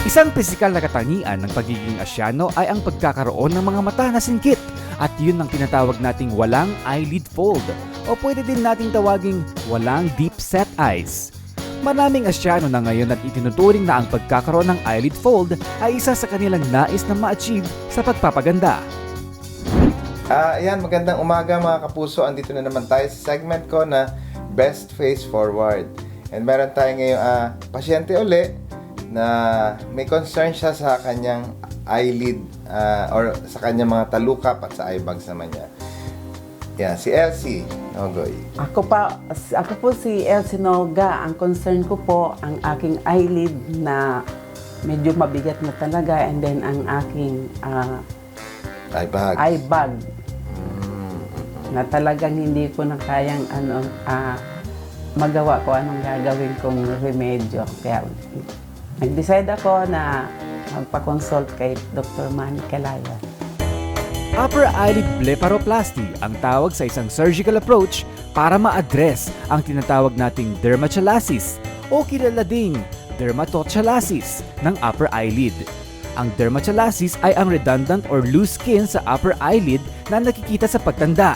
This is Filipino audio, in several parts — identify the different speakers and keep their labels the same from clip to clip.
Speaker 1: Isang pisikal na katangian ng pagiging Asyano ay ang pagkakaroon ng mga mata na singkit at yun ang tinatawag nating walang eyelid fold o pwede din nating tawaging walang deep set eyes. Maraming Asyano na ngayon at itinuturing na ang pagkakaroon ng eyelid fold ay isa sa kanilang nais na ma-achieve sa pagpapaganda.
Speaker 2: Ayan, magandang umaga mga kapuso. Andito na naman tayo sa segment ko na Best Face Forward. And meron tayo ngayong pasyente uli na may concern siya sa kanyang eyelid or sa kanyang mga talukap at sa eye bags naman niya. Yan, si Elsie Nogoy.
Speaker 3: Ako po si Elsie Noga. Ang concern ko po, ang aking eyelid na medyo mabigat na talaga and then ang aking
Speaker 2: Eye bag.
Speaker 3: eye bag na talagang hindi ko na kayang magawa ko anong gagawin kong remedyo. Kaya nag-decide ako na magpa-consult kay Dr. Manny Calaya.
Speaker 1: Upper eyelid blepharoplasty ang tawag sa isang surgical approach para ma-address ang tinatawag nating dermachalasis o kilala ding dermatochalasis ng upper eyelid. Ang dermachalasis ay ang redundant or loose skin sa upper eyelid na nakikita sa pagtanda.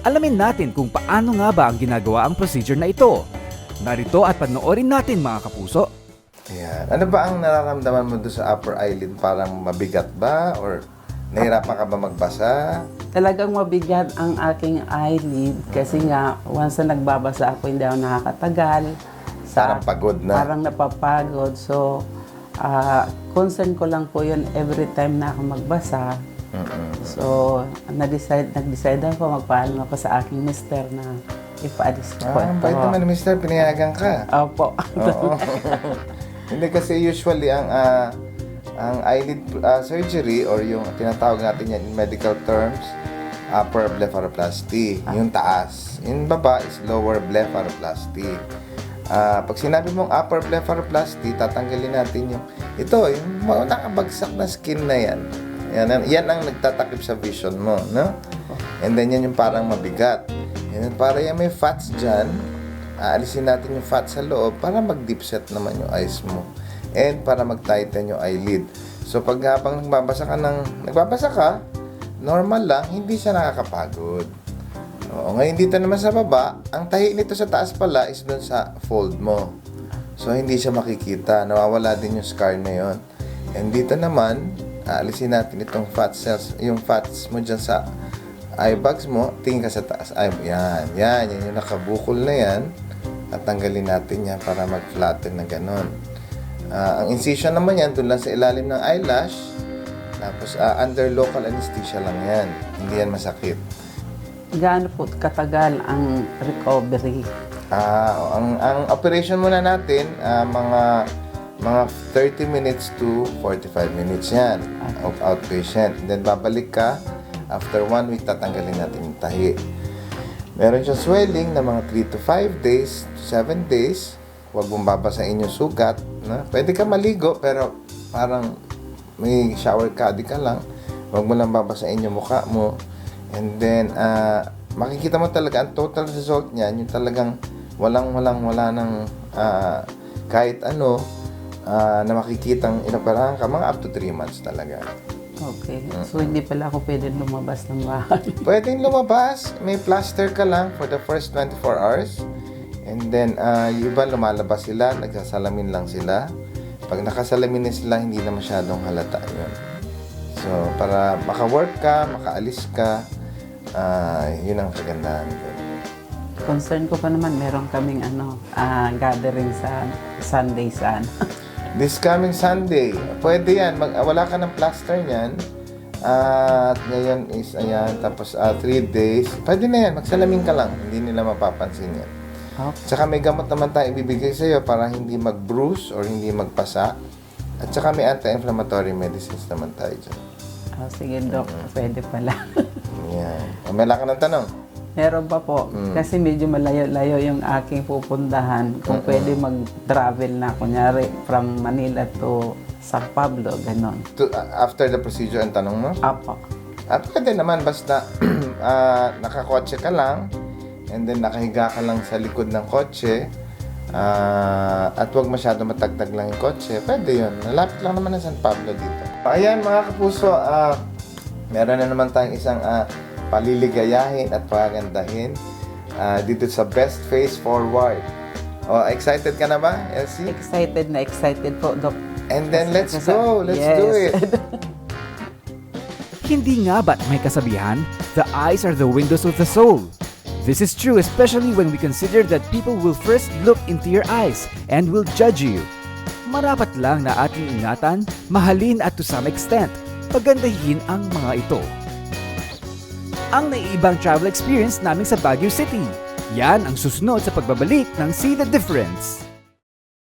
Speaker 1: Alamin natin kung paano nga ba ang ginagawa ang procedure na ito. Narito at panoorin natin mga kapuso.
Speaker 2: Ayan. Ano ba ang nararamdaman mo doon sa upper eyelid? Parang mabigat ba? Or nahirapan ka ba magbasa?
Speaker 3: Talagang mabigat ang aking eyelid kasi nga once na nagbabasa ako hindi ako nakakatagal.
Speaker 2: Parang pagod na.
Speaker 3: Parang napapagod. So, concern ko lang po yun every time na ako magbasa. So, nag-decide ako, magpaalam ako sa aking mister na ipaalis ko po ito.
Speaker 2: Bait naman, mister, pinayagan ka.
Speaker 3: Opo.
Speaker 2: Oo. Hindi kasi usually ang eyelid surgery or yung tinatawag natin yan in medical terms, upper blepharoplasty, yung taas. Yung baba is lower blepharoplasty. Pag sinabi mong upper blepharoplasty, tatanggalin natin yung nakabagsak na skin na yan. Yan ang nagtatakip sa vision mo, no? And then yan yung parang mabigat. And then para yan may fats dyan, aalisin natin yung fat sa loob para mag-deep set naman yung eyes mo. And para mag-tighten yung eyelid. So pag habang nagbabasa ka, normal lang, hindi siya nakakapagod. Ngayon dito naman sa baba, ang tahi nito sa taas pala is dun sa fold mo. So hindi siya makikita, nawawala din yung scar na yon. And dito naman, aalisin natin itong fat cells, yung fats mo dyan sa eye bags mo, tingin ka sa taas. Yan yung nakabukol na yan. At tanggalin natin yan para mag-flatten na ganon. Ang incision naman yan, doon lang sa ilalim ng eyelash. Tapos under local anesthesia lang yan. Hindi yan masakit.
Speaker 3: Gaano po katagal ang recovery?
Speaker 2: Ang operation muna natin, mga 30 minutes to 45 minutes yan of outpatient. Then babalik ka, after 1 week tatanggalin natin yung tahi. Meron siyang swelling na mga 3 to 5 days, to 7 days. Huwag mong babasain yung sugat. No? Pwede ka maligo, pero parang may shower caddy ka lang. Huwag mo lang babasain yung mukha mo. And then, makikita mo talaga, ang total result niyan, yung talagang wala ng kahit ano, na makikitang inoperahan ka, mga up to 3 months talaga.
Speaker 3: Okay. So, hindi pala ako pwede lumabas ng bahay.
Speaker 2: Pwedeng lumabas. May plaster ka lang for the first 24 hours. And then, yung iba lumalabas sila, nagsasalamin lang sila. Pag nakasalamin na sila, hindi na masyadong halata yun. So, para maka-work ka, makaalis ka, yun ang kagandahan doon.
Speaker 3: Concern ko pa naman, meron kaming gathering sa Sunday sana.
Speaker 2: This coming Sunday, pwede yan. Wala ka ng plaster niyan. At ngayon is, tapos 3 days. Pwede na yan, magsalamin ka lang. Hindi nila mapapansin yan.
Speaker 3: Okay.
Speaker 2: Tsaka may gamot naman tayo ibibigay sa'yo para hindi mag-bruise or hindi magpasa. At tsaka may anti-inflammatory medicines naman tayo dyan.
Speaker 3: Sige, Doc. Pwede pala.
Speaker 2: Yan. May ka ng tanong?
Speaker 3: Meron pa po. Kasi medyo malayo-layo yung aking pupuntahan. Kung pwede mag-travel na, kunyari, from Manila to San Pablo, ganon.
Speaker 2: After the procedure, ang tanong mo?
Speaker 3: Apo.
Speaker 2: Pwede naman, basta nakakotse ka lang, and then nakahiga ka lang sa likod ng kotse, At huwag masyado matagtag lang yung kotse. Pwede yun. Nalapit lang naman ng San Pablo dito. Ayan mga kapuso, meron na naman tayong isang paliligayahin at pagandahin dito sa Best Face Forward. Excited ka na ba, Elsie?
Speaker 3: Excited na excited po, Doc.
Speaker 2: And then let's go. Let's do it.
Speaker 1: Hindi nga ba't may kasabihan, the eyes are the windows of the soul? This is true especially when we consider that people will first look into your eyes and will judge you. Marapat lang na ating ingatan, mahalin at to some extent, pagandahin ang mga ito. Ang naiibang travel experience namin sa Baguio City. Yan ang susunod sa pagbabalik ng See the Difference.